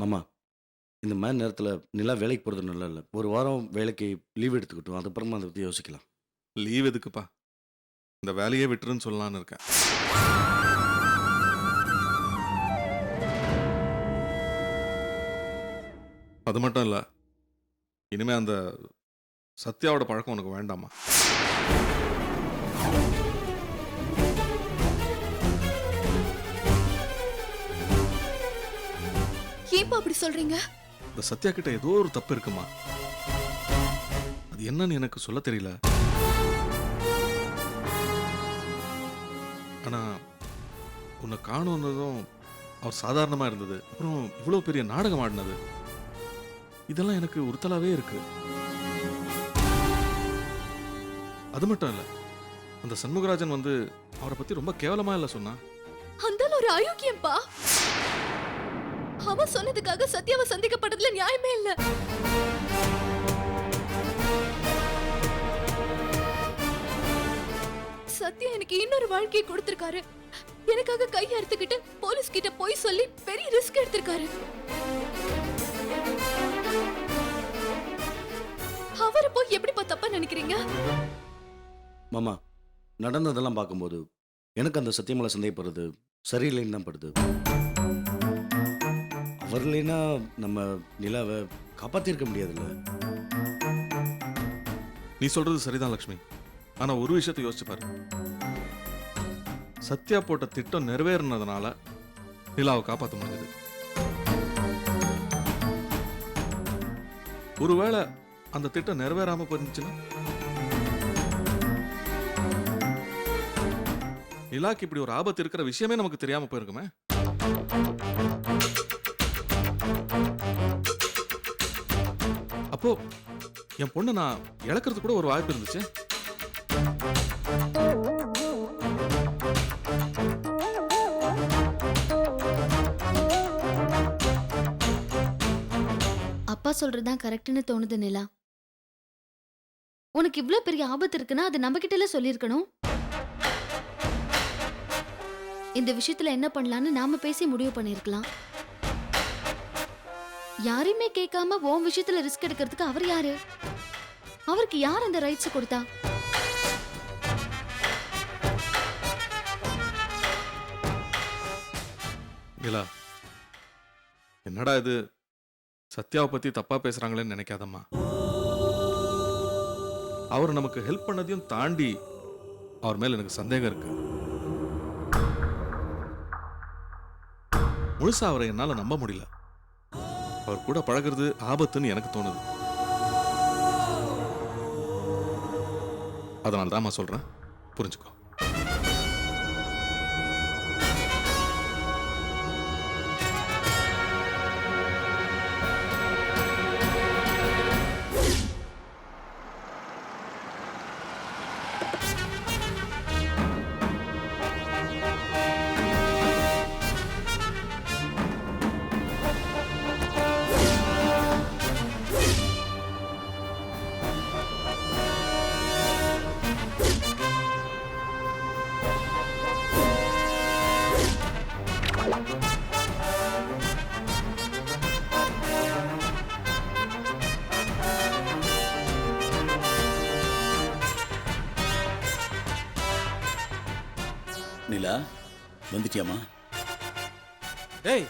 மாமா, இந்த மாரி நேரத்தில நிலா வேலைக்கு போறது நல்லா இல்ல. ஒரு வாரம் வேலைக்கு லீவ் எடுத்துக்கட்டும். அதுக்கப்புறமா அத பத்தி யோசிக்கலாம். லீவ் எதுக்குப்பா? இந்த வேலையே விட்டுருன்னு சொல்லலான்னு இருக்கேன். அது மட்டும் இல்ல. இனிமே அந்த சத்யாவோட பழக்கம் உனக்கு வேண்டாமா? ஏன்பா அப்படி சொல்றீங்க? இந்த சத்யா கிட்ட ஏதோ ஒரு தப்பு இருக்குமா? அது என்னன்னு எனக்கு சொல்ல தெரியல. ஆனா உன்னை காணோன்னதும் அவர் சாதாரணமா இருந்தது. அப்புறம் இவ்வளோ பெரிய நாடகம் ஆடினது. இதெல்லாம் எனக்கு உறுத்தலாவே இருக்கு. அது மட்டும் இல்ல. அந்த சண்முகராஜன் வந்து அவரை பத்தி ரொம்ப கேவலமா இல்ல சொன்னா. அந்தால ஒரு அயோக்கியம்பா. அவன் சொன்னதுக்காக சத்யாவை சந்திக்கப்பட்டதுல நியாயமே இல்ல. சத்யா எனக்கு இன்னொரு வாழ்க்கையை கொடுத்திருக்காரு. எனக்காக கையை அறுத்துக்கிட்டு போலீஸ் கிட்ட போய் சொல்லி பெரிய ரிஸ்க் எடுத்திருக்காரு. அவரை போய் எப்படிப்பா தப்பா நினைக்கிறீங்க? மாமா, நடந்ததெல்லாம் பார்க்கும்போது, எனக்கு அந்த சத்யா மேல சந்தேகப்படுறது சரியில்லைன்னு தான் படுது. அவர் இல்லைன்னா நம்ம நிலாவ காப்பாத்தியிருக்க முடியாதுல்ல. நீ சொல்றது சரிதான் லக்ஷ்மி. ஆனா ஒரு விஷயத்தை யோசிச்சு பாரு. சத்யா போட்ட திட்டம் நிறைவேறினதுனால நிலாவை காப்பாற்ற முடிஞ்சது. ஒருவேளை அந்த திட்டம் நிறைவேறாம போயிருந்துச்சுன்னா நிலாக்கு இப்படி ஒரு ஆபத்து இருக்கிற விஷயமே நமக்கு தெரியாம போயிருக்குமே. அப்போ என் பொண்ணு நான் இழக்கிறது கூட ஒரு வாய்ப்பு இருந்துச்சு. அப்பா சொல்றதுதான் கரெக்ட்னு தோணுது நிலா. உனக்கு இவ்ளோ பெரிய ஆபத்து இருக்குன்னா அது நம்ம கிட்ட சொல்லியிருக்கணும். இந்த விஷயத்துல என்ன பண்ணலாம்னு நாம பேசி முடிவு பண்ணிருக்கலாம். யாரையுமே கேட்காம உன் விஷயத்துல ரிஸ்க் எடுக்கிறதுக்கு அவர் யாரு? அவருக்கு யார் அந்த ரைட்ஸ் கொடுத்தா? நிலா, என்னடா இது சத்யாவை பத்தி தப்பா பேசுறாங்களேன்னு நினைக்காதம்மா. அவர் நமக்கு ஹெல்ப் பண்ணதையும் தாண்டி அவர் மேல எனக்கு சந்தேகம் இருக்கு. முழுசா அவரை என்னால நம்ப முடியல. அவர் கூட பழகுறது ஆபத்துன்னு எனக்கு தோணுது. அதனால தான் சொல்றேன், புரிஞ்சுக்கோ. நிலா, வந்துட்டியாமா? டேய்,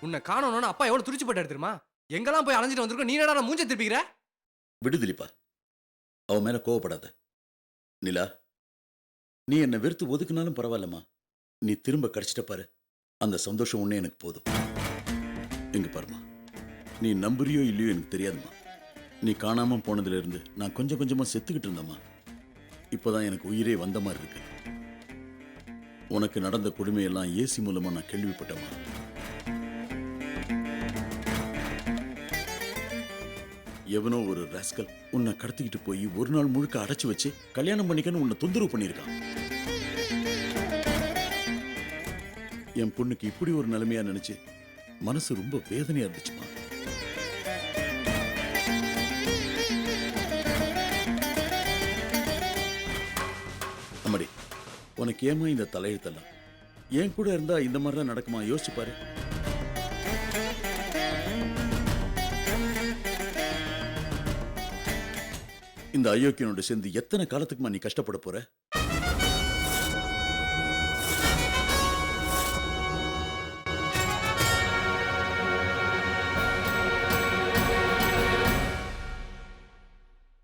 உன்னை காணோம்னு அப்பா எவ்வளவு துடிச்சு போட்டாரு தெரியுமா? எங்கெல்லாம் போய் அலைஞ்சிட்டு வந்திருக்கோம், நீ என்னடா மூஞ்ச திருப்பிக்கிற? விடு திலீப்பா, அவ மேல கோவப்படாத. நிலா, நீ என்னை வெறுத்து ஒதுக்குனாலும் பரவாயில்லம்மா. நீ திரும்ப கிடைச்சிட்ட பாரு, அந்த சந்தோஷம் ஒண்ணே எனக்கு போதும். எங்க பாருமா, நீ நம்புறியோ இல்லையோ எனக்கு தெரியாதுமா. நீ காணாம போனதுல இருந்து நான் கொஞ்சம் கொஞ்சமா செத்துக்கிட்டு இருந்தம்மா. இப்போதான் எனக்கு உயிரே வந்த மாதிரி இருக்கு. உனக்கு நடந்த கொடுமையெல்லாம் ஏசி மூலமா நான் கேள்விப்பட்டேம்மா. எவனோ ஒரு ராஸ்கல் உன்னை கடத்திக்கிட்டு போய் ஒரு நாள் முழுக்க அடைச்சு வச்சு கல்யாணம் பண்ணிக்கன்னு உன்னை தொந்தரவு பண்ணியிருக்கான். என் பொண்ணுக்கு இப்படி ஒரு நிலைமையா நினைச்சு மனசு ரொம்ப வேதனையா இருந்துச்சுமா. அம்மாடி, உனக்கு ஏமா இந்த தலையெழுத்தெல்லாம்? என் கூட இருந்தா இந்த மாதிரிலாம் நடக்குமா? யோசிச்சு பாரு. இந்த அயோக்கியனோட சேர்ந்து எத்தனை காலத்துக்குமா நீ கஷ்டப்பட போற?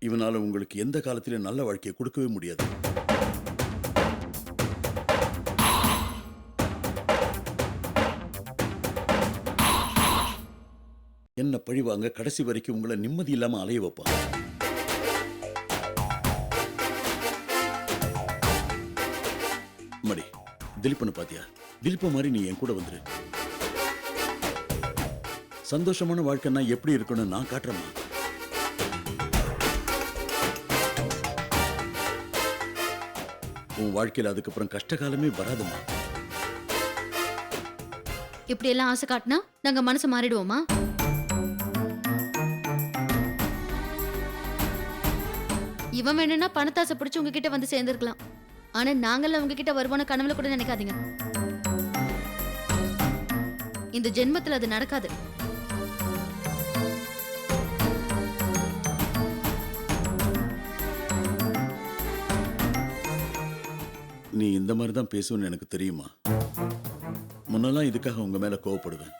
இவனால உங்களுக்கு எந்த காலத்திலும் நல்ல வாழ்க்கையை கொடுக்கவே முடியாது. என்ன பழிவாங்க கடைசி வரைக்கும் உங்களை நிம்மதி இல்லாம அலைய வைப்பான். மடி, திலீப்பனை பாத்தியா? திலீப்ப மாதிரி நீ என் கூட வந்துரு. சந்தோஷமான வாழ்க்கைன்னா எப்படி இருக்கணும் நான் காட்டுறேம்மா. உன் வாழ்க்கையில அதுக்கப்புறம் கஷ்டகாலமே வராதுமா. இப்படி எல்லாம் ஆசை காட்டினா நாங்க மனசு மாறிடுவோமா? இவன் வேணும்னா பணத்தாசை பிடிச்சு உங்ககிட்ட வந்து சேர்ந்திருக்கலாம். ஆனா நாங்கெல்லாம் உங்ககிட்ட வருவோன கனவுல கூட நினைக்காதீங்க. இந்த ஜென்மத்துல அது நடக்காது. நீ இந்த மாதிரி தான் பேசுவேன்னு எனக்கு தெரியுமா? முன்னெல்லாம் இதுக்காக உங்க மேல கோவப்படுவேன்.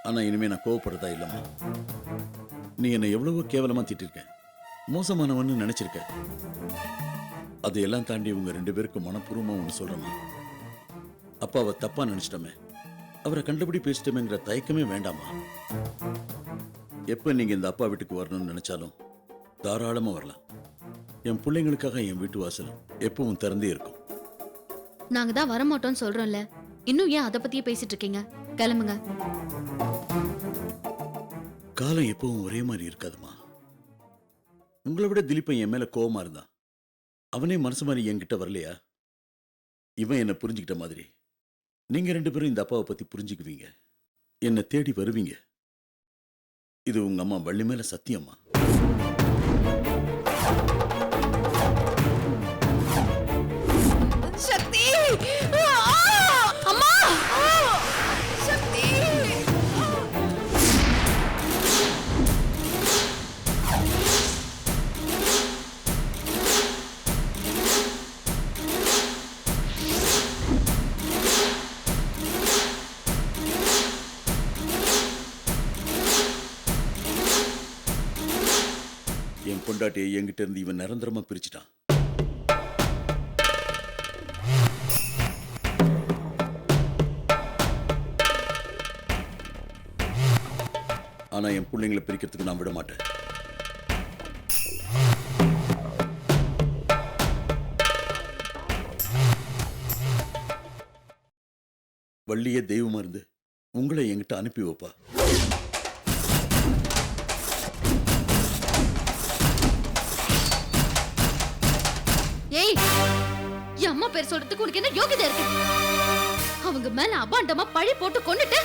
ஆனா இனிமே நான் கோவப்படுறதா இல்லம்மா. நீ என்னை எவ்வளவோ கேவலமா திட்டிருக்க, மோசமானவன்னு நினைச்சிருக்க. அதையெல்லாம் தாண்டி உங்க 2 பேருக்கும் மனப்பூர்வமா ஒன்று சொல்றேம்மா. அப்பாவை தப்பா நினைச்சிட்டோமே, அவரை கண்டபடி பேசிட்டோமேங்கிற தயக்கமே வேண்டாமா. எப்ப நீங்க இந்த அப்பா வீட்டுக்கு வரணும்னு நினைச்சாலும் தாராளமா வரலாம். என் பிள்ளைங்களுக்காக என் வீட்டு வாசல் எப்பவும் திறந்தே இருக்கும். நாங்க தான் வரமாட்டோம்னு சொல்றோம்ல, இன்னும் ஏன் அதை பத்தியே பேசிட்டு இருக்கீங்க? கிளம்புங்க. காலம் எப்பவும் ஒரே மாதிரி இருக்காதுமா. உங்களை விட திலீப்பன் என் மேல கோவமா இருந்தான். அவனே மனசு மாதிரி என்கிட்ட வரலையா? இவன் என்ன புரிஞ்சுக்கிட்ட மாதிரி நீங்க 2 பேரும் இந்த அப்பாவை பத்தி புரிஞ்சுக்குவீங்க, என்னை தேடி வருவீங்க. இது உங்க அம்மா வள்ளி மேல சத்தியம்மா. சக்தி! அம்மா! சக்தி! என் பொண்டாட்டியை என்கிட்ட இருந்து இவன் நிரந்தரமா பிரிச்சுட்டான். ஆனா என் பிள்ளைங்களை பிரிக்கிறதுக்கு நான் விட மாட்டேன். வள்ளியே தெய்வமா இருந்து உங்களை என்கிட்ட அனுப்பி வைப்பா. ஏய், என் அம்மா பேர் சொல்றதுக்கு உனக்கு என்ன யோகிதை இருக்கு? அவங்க மேல அபாண்டமா பழி போட்டு கொன்னுட்டு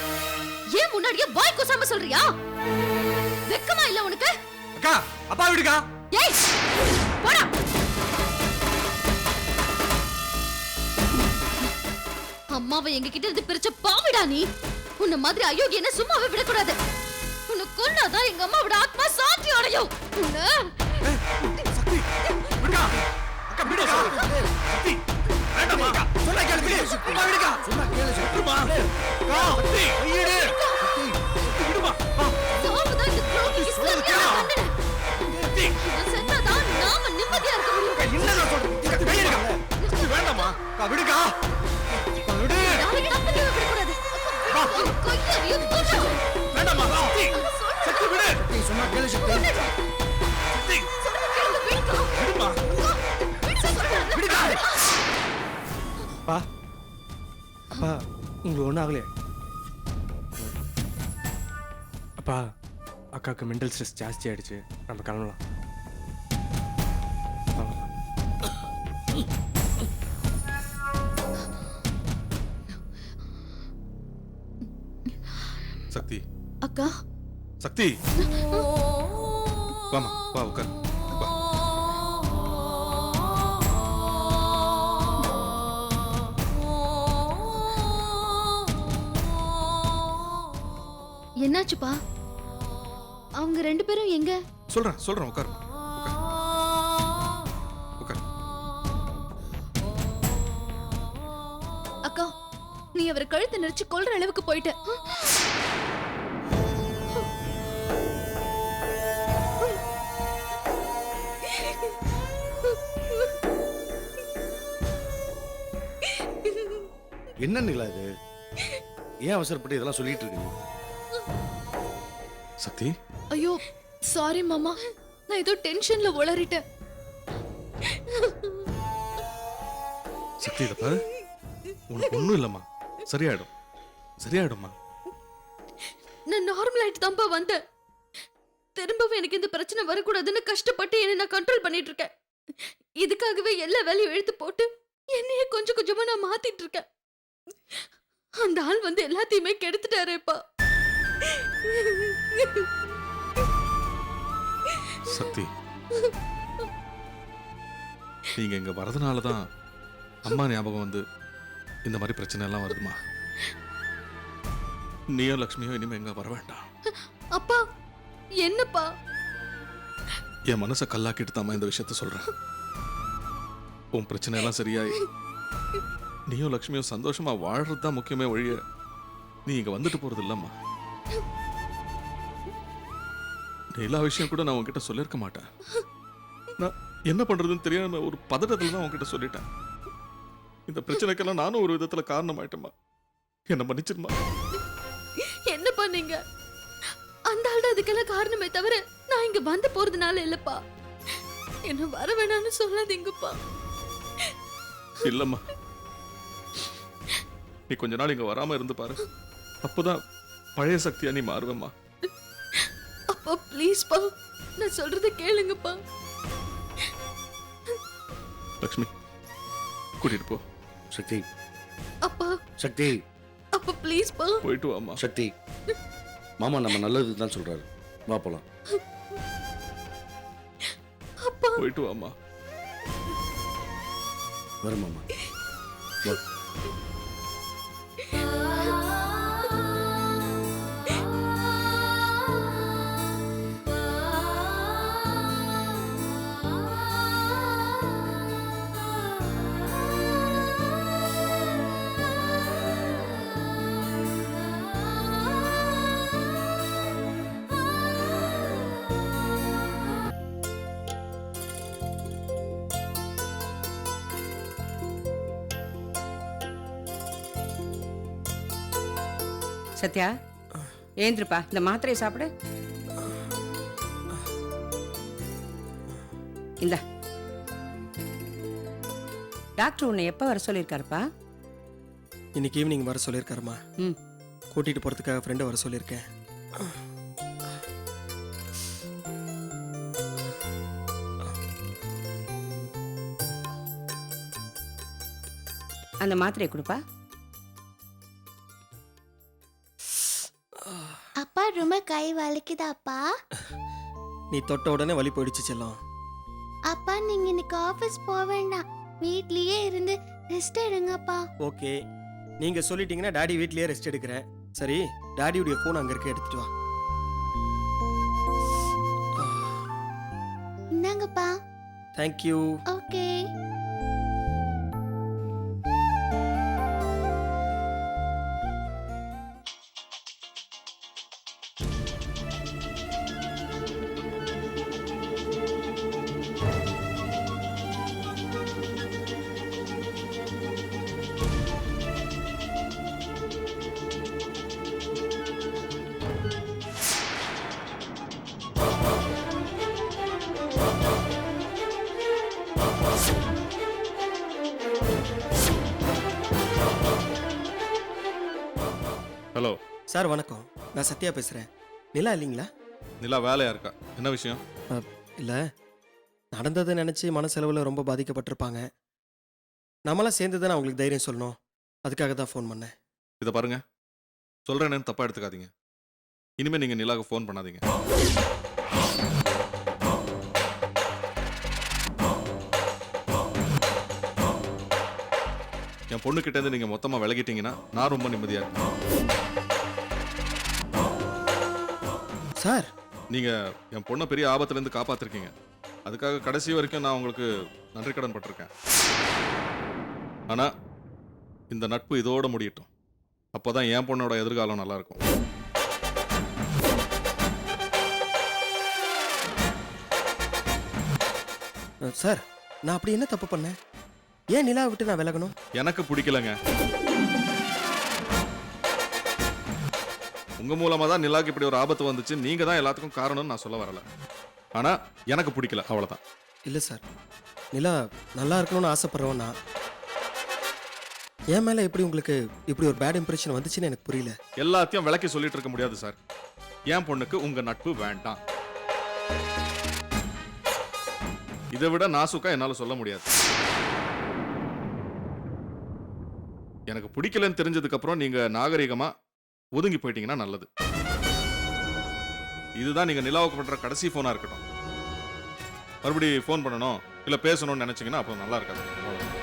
ஏன் முன்னாடியே வாய் கூசாம சொல்றியா? வெக்கமா இல்ல உனக்கு? அக்கா, அப்பா வீடுக்கா. ஏய், போடா. அம்மாவை எங்க கிட்ட இருந்து பிரிச்ச பாவிடா நீ. உன்ன மாதிரி அயோக்கியனை சும்மாவே விடக்கூடாது. உன்னை கொன்னாதான் எங்க அம்மாவோட ஆத்மா சாந்தி அடையும். சக்தி, விடுக்கா. அக்கா, விடுக்கா. சக்தி, வேண்டாமா. சொன்னா கேளு, விடு. அப்பா விடுக்கா. சொன்னா கேளு, விடுமா. அக்கா, சக்தி, கையெடு. சக்தி, விடுமா. சாவுதான் இந்த துரோகிக்கு சரியான தண்டனை. சக்தி, இவன் செத்தாதான் நாம நிம்மதியா இருக்க முடியும். என்னடா சொல்ற? சக்தி, கையெடுக்கா. சக்தி, வேண்டாமா. அக்கா, விடுக்கா. அப்பா, விடு. நாளைக்கு தப்பிக்கவே விடக்கூடாது. என் கையை எடுத்துடா. வேண்டாமா. சக்தி, சக்தி, விடு. சக்தி, சொன்னா கேளு, சக்தி. சக்தி, சொன்னா கேளு, விடுடா. விடுமா. விடுக்கா. அப்பா, அப்பா, உங்களுக்கு ஒன்றும் ஆகலையே? அப்பா, அக்காவுக்கு மென்டல் ஸ்ட்ரெஸ் ஜாஸ்தி ஆயிடுச்சு, நம்ம கிளம்பலாம். சக்தி, அக்கா, சக்தி, வாமா, வா உட்கார். வா. என்னாச்சுப்பா? அவங்க 2 பேரும் எங்க? சொல்றேன் உட்கார். உட்கார். அவரை கழுத்தை நெரிச்சு கொல்ற அளவுக்கு போயிட்ட. என்ன நிலா இது? ஏன் அவசரப்பட்டு இதெல்லாம் சொல்லிட்டு இருக்கீங்க? சக்தி, ஐயோ சாரி மாமா, நான் ஏதோ டென்ஷன்ல உளறிட்டேன். சக்தி இதை பாரு, உனக்கு ஒண்ணும் இல்லம்மா, சரியாயிடும், சரியாயிடும்மா. நான் நார்மல் ஆயிட்டு தான்ப்பா வந்தேன். திரும்பவும் எனக்கு இந்த பிரச்சனை வரக்கூடாதுன்னு கஷ்டப்பட்டு என்னை நான் கண்ட்ரோல் பண்ணிட்டு இருக்கேன். இதுக்காகவே எல்லா வேலையும் இழுத்து போட்டு என்னையே கொஞ்சம் கொஞ்சமா நான் மாத்திட்டு இருக்கேன். அந்த ஆள் வந்து எல்லாத்தையுமே கெடுத்துட்டாரேப்பா. சக்தி, நீங்க இங்க வரதுனாலதான் அம்மா ஞாபகம் வந்து இந்த மாதிரி பிரச்சனை எல்லாம் வருதுமா. நீயும் லக்ஷ்மியும் இனிமே எங்க வர வேண்டாம். அப்பா என்னப்பா? என் மனசை கல்லாக்கிட்டு தாமா இந்த விஷயத்த சொல்றேன். உன் பிரச்சனை எல்லாம் சரியாயி நீயும் லக்ஷ்மியும் சந்தோஷமா வாழ்றது தான் முக்கியமே ஒழிய நீ இங்க வந்துட்டு போறது இல்லம்மா. எல்லா விஷயம் கூட நான் உன்கிட்ட சொல்லியிருக்க மாட்டேன். நான் என்ன பண்றதுன்னு தெரியாம ஒரு பதட்டத்துல தான் உன்கிட்ட சொல்லிட்டேன். இந்த பிரச்சனைக்கெல்லாம் நானும் ஒரு விதத்துல காரணமாயிட்டேம்மா. என்ன மன்னிச்சிருமா. என்னப்பா நீங்க? அந்த ஆள் அதுக்கெல்லாம் காரணமே தவிர நான் இங்க வந்து போறதுனால இல்லப்பா. என்ன வர வேணாம்னு சொல்லாதீங்கப்பா. இல்லம்மா, நீ கொஞ்ச நாள் இங்க வராம இருந்து பாரு, அப்போதான் பழைய சக்தியா நீ மாறுவம்மா. அப்பா ப்ளீஸ்ப்பா, நான் சொல்றத கேளுங்கப்பா. லக்ஷ்மி கூட்டிட்டு போ. சக்தி, அப்பா சக்தி, அப்பா ப்ளீஸ்ப்பா. போயிட்டு வாம்மா. சக்தி, மாமா நம்ம நல்லதுக்கு தான் சொல்றாரு. வா போலாம். அப்பா போயிட்டு வாம்மா. வரும் மாமா. வா. சத்யா, ஏந்திருப்பா, இந்த மாத்திரையை சாப்பிடு. இந்த டாக்டர் உன்னை எப்போ வர சொல்லியிருக்காருப்பா? இன்னைக்கு ஈவினிங் வர சொல்லியிருக்காருமா. ம். கூட்டிகிட்டு போகிறதுக்காக ஃப்ரெண்டை வர சொல்லியிருக்கேன். அந்த மாத்திரையை கொடுப்பா. அப்பா ரொம்ப கை வலிக்குதாப்பா? நீ தொட்ட உடனே வலி போயிடுச்சு செல்லம். அப்பா நீங்க இன்னைக்கு ஆபீஸ் போக வேண்டாம், வீட்லயே இருந்து ரெஸ்ட் எடுங்கப்பா. ஓகே, நீங்கள் சொல்லிட்டீங்கன்னா டாடி வீட்லயே ரெஸ்ட் எடுக்கிறேன். சரி, டாடியுடைய ஃபோன் அங்கே இருக்க, எடுத்துட்டு வா. இந்தாங்கப்பா. தேங்க்யூ. ஓகே. ஹலோ சார் வணக்கம், நான் சத்யா பேசுகிறேன். நிலா இல்லைங்களா? நிலா வேலையா இருக்கா? என்ன விஷயம்? இல்லை, நடந்ததை நினச்சி மனசெலவில் ரொம்ப பாதிக்கப்பட்டிருப்பாங்க. நம்மளாம் சேர்ந்து தானே அவங்களுக்கு தைரியம் சொல்லணும். அதுக்காக தான் ஃபோன் பண்ணேன். இதை பாருங்க, சொல்றேன்னு தப்பா எடுத்துக்காதீங்க. இனிமே நீங்க நிலாவுக்கு ஃபோன் பண்ணாதீங்க. என் பொண்ணு கிட்ட இருந்து நீங்க மொத்தமா விலகிட்டீங்கன்னா நான் ரொம்ப நிம்மதியா இருக்கேன். சார், நீங்க என் பொண்ணை பெரிய ஆபத்துல இருந்து காப்பாத்திருக்கீங்க. அதுக்காக கடைசி வரைக்கும் நான் உங்களுக்கு நன்றி கடன் பட்டிருக்கேன். ஆனா இந்த நட்பு இதோட முடியட்டும். அப்போதான் என் பொண்ணோட எதிர்காலம் நல்லா இருக்கும். சார் நான் அப்படி என்ன தப்பு பண்ணேன்? ஏன் நிலா விட்டு நான் விலகணும்? எனக்கு பிடிக்கலங்க. உங்க மூலமா தான் நிலாக்கு இப்படி ஒரு ஆபத்து வந்துச்சு. நீங்க தான் எல்லாத்துக்கும் காரணம்னு நான் சொல்ல வரல. ஆனா எனக்கு பிடிக்கல, அவ்வளவுதான். இல்லை சார், நிலா நல்லா இருக்கணும்னு ஆசைப்படுறவன் நான். என் மேலே எப்படி உங்களுக்கு இப்படி ஒரு பேட் இம்ப்ரெஷன் வந்துச்சுன்னு எனக்கு புரியல. எல்லாத்தையும் விளக்கி சொல்லிட்டு இருக்க முடியாது சார். என் பொண்ணுக்கு உங்க நட்பு வேண்டாம். இதை விட நாசுக்கா என்னால சொல்ல முடியாது. எனக்கு பிடிக்கலன்னு தெரிஞ்சதுக்கு அப்புறம் நீங்க நாகரிகமா ஒதுங்கி போயிட்டீங்கன்னா நல்லது. இதுதான் நீங்க நிலாவுக்கு பண்ற கடைசி போனா இருக்கட்டும். மறுபடி ஃபோன் பண்ணணும் இல்ல பேசணும்னு நினைச்சீங்கன்னா அப்போ நல்லா இருக்காது. அவ்வளவுதான்.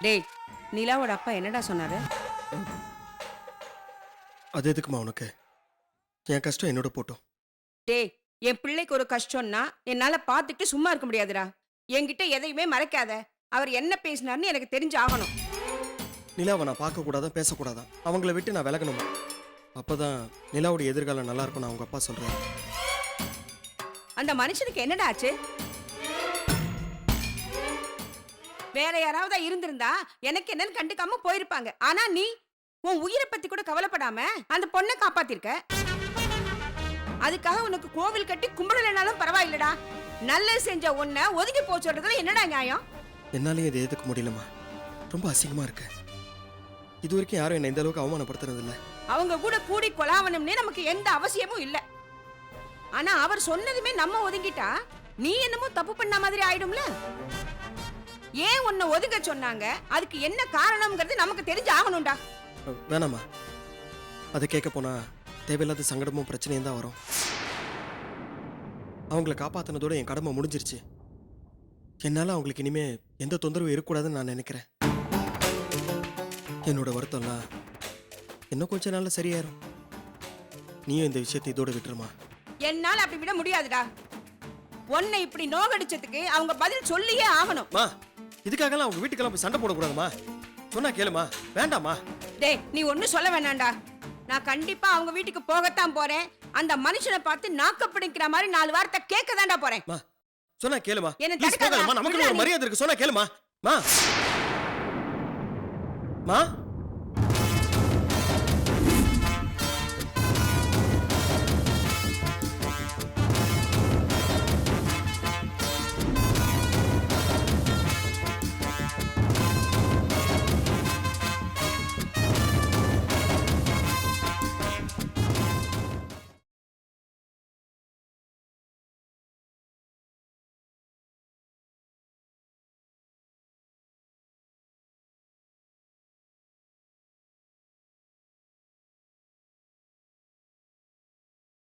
டேய், நிலாவோட அப்பா என்னடா சொன்னாரு? அது எதுக்குமா உனக்கு? என் கஷ்டம் என்னோட போட்டோம். டேய், என் பிள்ளைக்கு ஒரு கஷ்டம்னா என்னால பார்த்துட்டு சும்மா இருக்க முடியாதுடா. என்கிட்ட எதையுமே மறைக்காத. அவர் என்ன பேசினார்னு எனக்கு தெரிஞ்சு ஆகணும். நிலாவை நான் பார்க்கக்கூடாதான், பேசக்கூடாதான், அவங்கள விட்டு நான் விலகணுமா? அப்பதான் நிலாவுடைய எதிர்காலம் நல்லா இருக்கும்னு அவங்க அப்பா சொல்றாரு. அந்த மனுஷனுக்கு என்னடா ஆச்சு? வேற யாராவது இருந்திருந்தா எனக்கு என்னன்னு கண்டுக்காம போயிருப்பாங்க. ஆனா நீ உன் உயிரை பத்தி கூட கவலைப்படாம அந்த பொண்ணை காப்பாத்திருக்க. அதுக்காக உனக்கு கோவில் கட்டி கும்பிடலனாலும் பரவாயில்லடா. நல்லது செஞ்ச உன்னை ஒதுங்கி போச்சுறதுல என்னடா நியாயம்? என்னாலேயும் இதை ஏத்துக்க முடியலமா. ரொம்ப அசிங்கமா இருக்கு. இது வரைக்கும் யாரும் என்ன இந்த அளவுக்கு அவமானப்படுத்துறது இல்ல. அவங்க கூட கூடி கொலாவணும்னே நமக்கு எந்த அவசியமும் இல்ல. ஆனா அவர் சொன்னதுமே நம்ம ஒதுங்கிட்டா நீ என்னமோ தப்பு பண்ண மாதிரி ஆயிடும்ல. ஏன் உன்னை ஒதுங்க சொன்னாங்க, அதுக்கு என்ன காரணம்ங்கிறது நமக்கு தெரிஞ்சு ஆகணும்டா. வேணாமா, அதை கேட்க போனா தேவையில்லாத சங்கடமும் பிரச்சனையும் தான் வரும். அவங்கள காப்பாத்தினதோட என் கடமை முடிஞ்சிருச்சு. என்னால அவங்களுக்கு இனிமே எந்த தொந்தரவும் இருக்கக்கூடாதுன்னு நான் நினைக்கிறேன். என்னோட வருத்தம்லாம் இன்னும் கொஞ்ச நாள்ல சரியாயிரும். நீயும் இந்த விஷயத்தை இதோட விட்டுருமா? என்னால அப்படி விட முடியாதுடா. உன்னை இப்படி நோகடிச்சதுக்கு அவங்க பதில் சொல்லியே ஆகணும். மா, இதுக்காகலாம் அவங்க வீட்டுக்கெல்லாம் போய் சண்டை போடக்கூடாதுமா. சொன்னா கேளுமா, வேண்டாமா? டேய், நீ ஒன்னும் சொல்ல வேணாம்டா. நான் கண்டிப்பா அவங்க வீட்டுக்கு போகத்தான் போறேன். அந்த மனுஷனை பார்த்து நாக்கப்பிடிக்கிற மாதிரி 4 வார்த்தை கேட்க தான்டா போறேன். மா, சொன்னா கேளுமா. என்ன Please தடுக்காத. போகாதம்மா, நமக்கு ஒரு மரியாதை இருக்கு. சொன்னா கேளுமா. மா, மா.